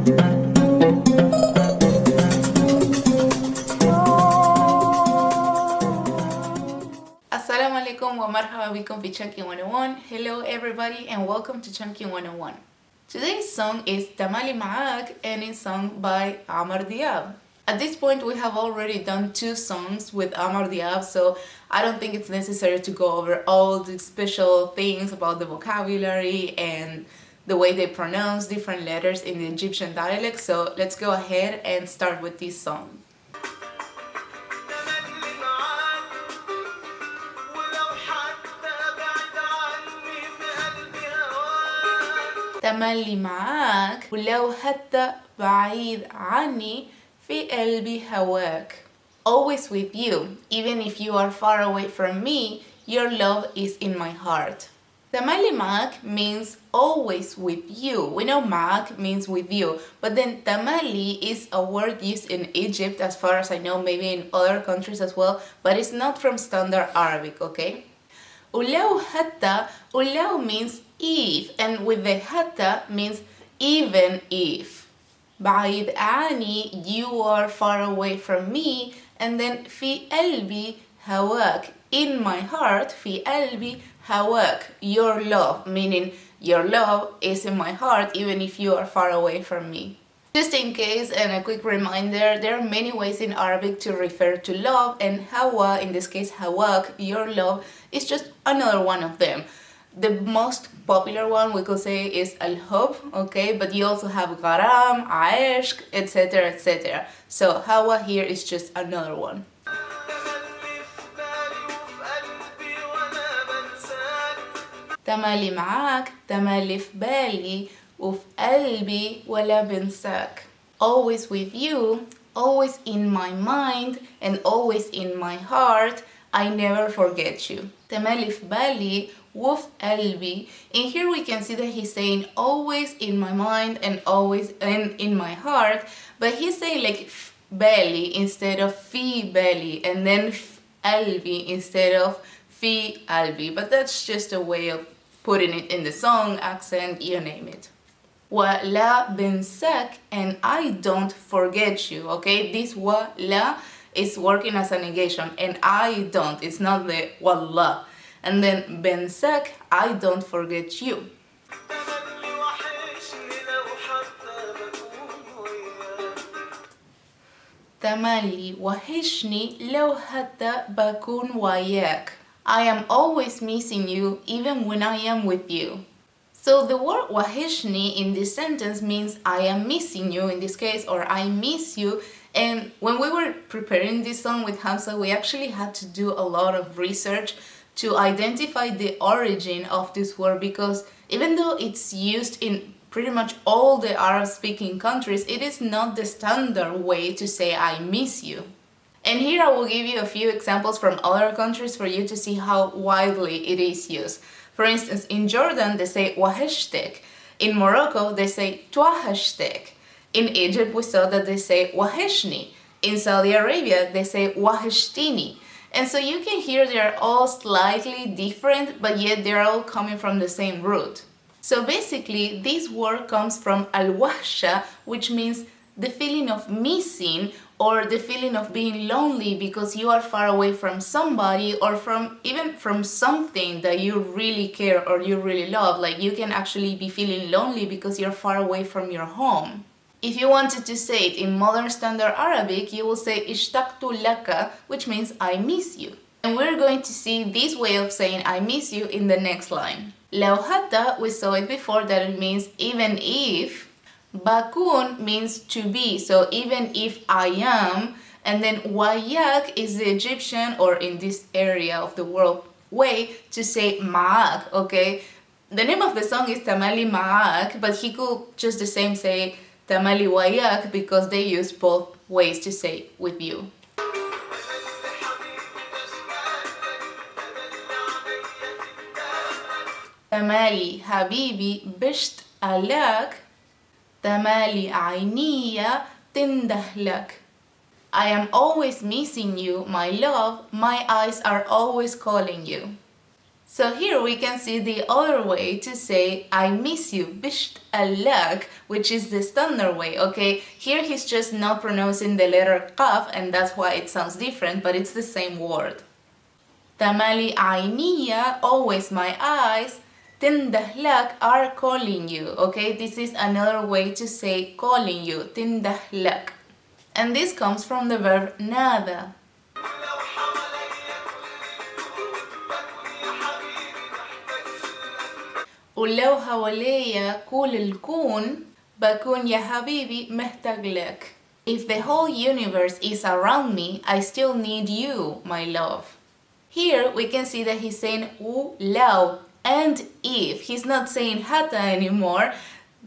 Assalamu alaikum wa marhaba bikum fi Chunky 101. Hello everybody and welcome to Chunky 101. Today's song is Tamaly M3ak and it's sung by Amr Diab. At this point we have already done 2 songs with Amr Diab, so I don't think it's necessary to go over all the special things about the vocabulary and the way they pronounce different letters in the Egyptian dialect, so let's go ahead and start with this song. تملي معاك ولو حتى بعيد عني في قلبي هواك. Always with you, even if you are far away from me, your love is in my heart. تملي معاك means always with you. We know معاك means with you, but then تملي is a word used in Egypt as far as I know, maybe in other countries as well, but it's not from standard Arabic, okay? ولو حتى, ولو means if, and with the hatta means even if. بعيد عني, you are far away from me, and then في قلبي هواك, in my heart, في قلبي هواك, your love, meaning your love is in my heart even if you are far away from me. Just in case, and a quick reminder, there are many ways in Arabic to refer to love, and hawa, in this case hawak, your love, is just another one of them. The most popular one we could say is al-hub, okay, but you also have gharam, aishq, etc, etc. So hawa here is just another one. تملي معاك, تملي في بالي وفي قلبي ولا بنساك. Always with you, always in my mind, and always in my heart, I never forget you. تملي في بالي وفي قلبي. And here we can see that he's saying always in my mind and always in my heart, but he's saying like بالي instead of في بالي, and then قلبي instead of في قلبي. But that's just a way of putting it in the song, accent, you name it. ولا بنساك, and I don't forget you, okay? This ولا is working as a negation, and I don't, it's not the wallah. And then بنساك, I don't forget you. تملي وحشني لو حتى بكون وياك. I am always missing you even when I am with you. So the word wahishni in this sentence means I am missing you in this case, or I miss you. And when we were preparing this song with Hamza, we actually had to do a lot of research to identify the origin of this word, because even though it's used in pretty much all the Arab-speaking countries, it is not the standard way to say I miss you. And here I will give you a few examples from other countries for you to see how widely it is used. For instance, in Jordan they say wahashtek. In Morocco they say twahashtek. In Egypt we saw that they say waheshni. In Saudi Arabia they say waheshtini. And so you can hear they're all slightly different, but yet they're all coming from the same root. So basically this word comes from al-wahsha, which means the feeling of missing, or the feeling of being lonely because you are far away from somebody, or even from something that you really care or you really love. Like you can actually be feeling lonely because you're far away from your home. If you wanted to say it in modern standard Arabic, you will say ishtaqtu laka, which means I miss you. And we're going to see this way of saying I miss you in the next line. لو حتى, we saw it before that it means even if. Bakun means to be, so even if I am. And then wayak is the Egyptian, or in this area of the world, way to say ma'ak, okay? The name of the song is Tamaly M3ak, but he could just the same say Tamaly wayak because they use both ways to say with you. تمالي حبيبي بشت ألاك تمالي عينية تنده لك. I am always missing you, my love, my eyes are always calling you. So here we can see the other way to say I miss you, بشتاق, which is the standard way, okay? Here he's just not pronouncing the letter قاف and that's why it sounds different, but it's the same word. تمالي عينيا, always my eyes, تنده لك, are calling you, okay? This is another way to say calling you, تنده لك. And this comes from the verb نادى. ولو حواليا كل الكون بكون يا حبيبي محتاج لك. If the whole universe is around me, I still need you, my love. Here we can see that he's saying ولو and if. He's not saying حتى anymore,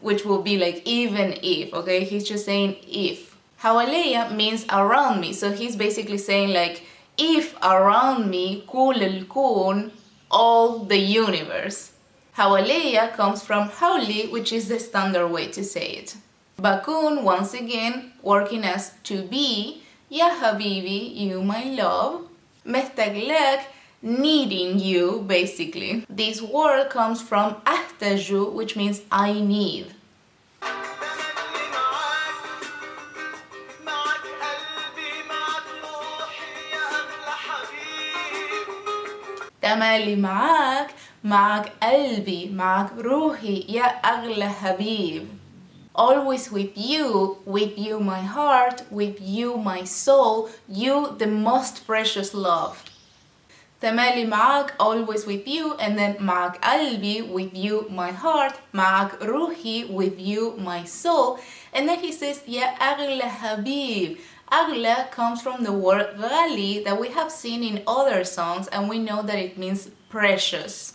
which will be like even if, okay? He's just saying if. حواليا means around me, so he's basically saying like if around me كل الكون, all the universe. حواليا comes from حولي, which is the standard way to say it. بكون, once again, working as to be, يا حبيبي, you my love, محتاج لك, needing you, basically. This word comes from أحتاج, which means I need. تمالي معاك, معك قلبي, معك روحي, يا أغلى حبيب. Always with you my heart, with you my soul, you the most precious love. تمالي معك, always with you, and then معك قلبي, with you my heart, معك روحي, with you my soul, and then he says يا أغلى حبيب. أغلى comes from the word غالي that we have seen in other songs, and we know that it means precious.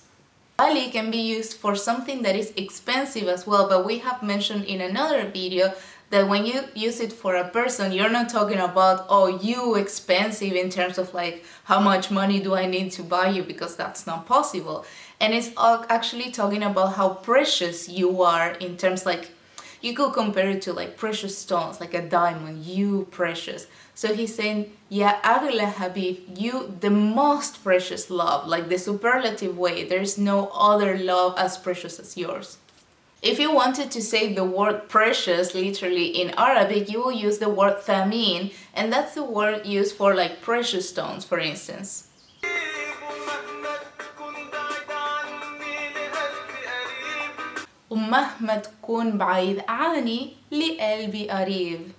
غالي can be used for something that is expensive as well, but we have mentioned in another video that when you use it for a person, you're not talking about, oh, you expensive in terms of like how much money do I need to buy you, because that's not possible. And it's actually talking about how precious you are in terms like, you could compare it to like precious stones, like a diamond, you precious. So he's saying, Ya أغلى حبيب, you the most precious love, like the superlative way. There's no other love as precious as yours. If you wanted to say the word precious literally in Arabic, you will use the word ثمين, and that's the word used for like precious stones, for instance. ومهما تكون بعيد عني لقلبي قريب.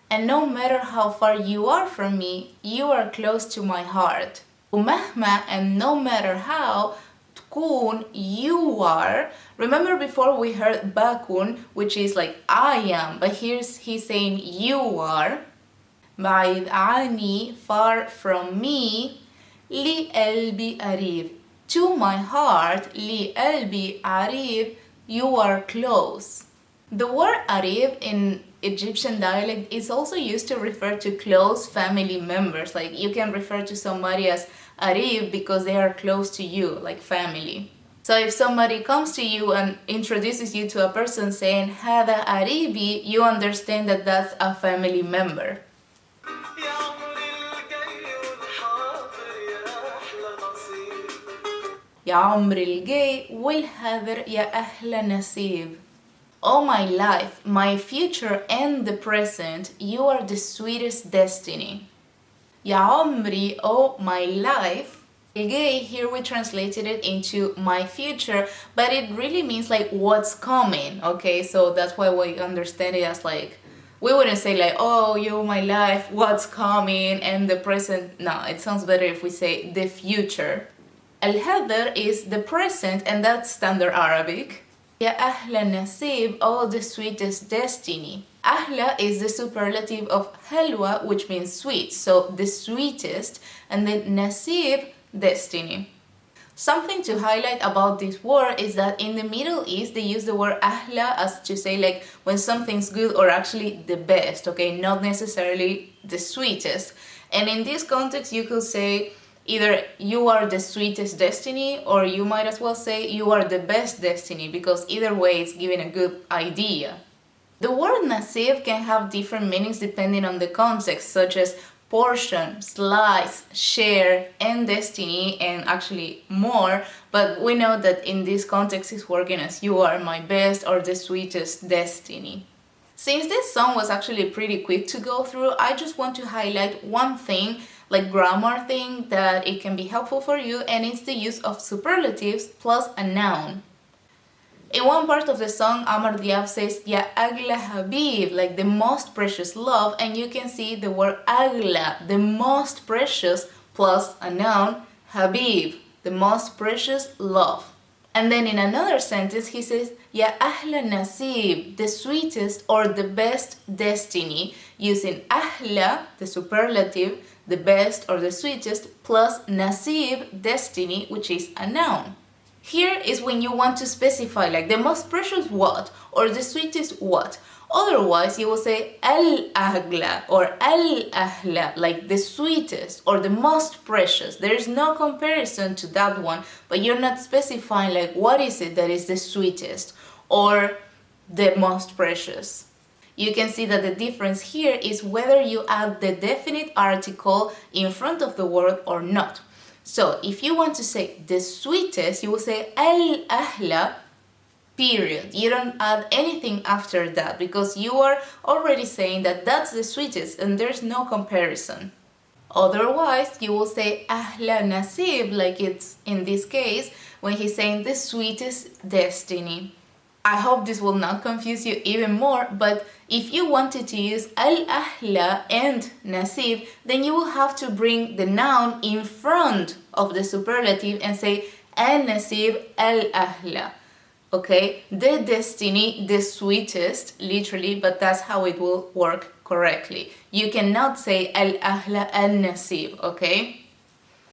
And no matter how far you are from me, you are close to my heart. ومهما and no matter how تكون, you are. Remember before we heard بكون, which is like I am, but here's he's saying you are. بعيد عني, far from me, لقلبي قريب. To my heart, لقلبي قريب, you are close. The word قريب in Egyptian dialect is also used to refer to close family members. Like you can refer to somebody as قريب because they are close to you, like family. So if somebody comes to you and introduces you to a person saying هذا قريبي, you understand that that's a family member. يا عمر الجاي والحذر يا أحلى نصيب. All my life, my future and the present, you are the sweetest destiny. يا عمري, oh my life. الجاي, here we translated it into my future, but it really means like what's coming, okay? So that's why we understand it as like, we wouldn't say like, oh, you, my life, what's coming, and the present. No, it sounds better if we say the future. الحذر is the present, and that's standard Arabic. يا أحلى نصيب, oh the sweetest destiny. أحلى is the superlative of حلوة, which means sweet, so the sweetest, and then نصيب, destiny. Something to highlight about this word is that in the Middle East they use the word أحلى as to say like when something's good or actually the best, okay, not necessarily the sweetest. And in this context you could say either you are the sweetest destiny, or you might as well say you are the best destiny, because either way it's giving a good idea. The word nasib can have different meanings depending on the context, such as portion, slice, share, and destiny, and actually more, but we know that in this context it's working as you are my best or the sweetest destiny. Since this song was actually pretty quick to go through, I just want to highlight one thing, like grammar thing, that it can be helpful for you, and it's the use of superlatives plus a noun. In one part of the song, Amr Diab says, Ya agla habib, like the most precious love, and you can see the word agla, the most precious, plus a noun, habib, the most precious love. And then in another sentence, he says, Ya ahla nasib, the sweetest or the best destiny, using ahla, the superlative, the best or the sweetest, plus nasib, destiny, which is a noun. Here is when you want to specify like the most precious what or the sweetest what. Otherwise, you will say al-agla or al-ahla, like the sweetest or the most precious. There is no comparison to that one, but you're not specifying like what is it that is the sweetest or the most precious. You can see that the difference here is whether you add the definite article in front of the word or not. So if you want to say the sweetest, you will say al-ahla, period. You don't add anything after that because you are already saying that that's the sweetest and there's no comparison. Otherwise, you will say ahla nasib, like it's in this case when he's saying the sweetest destiny. I hope this will not confuse you even more, but if you wanted to use al-ahla and nasib, then you will have to bring the noun in front of the superlative and say al-nasib al-ahla. Okay, the destiny, the sweetest, literally, but that's how it will work correctly. You cannot say al-ahla al-nasib, okay?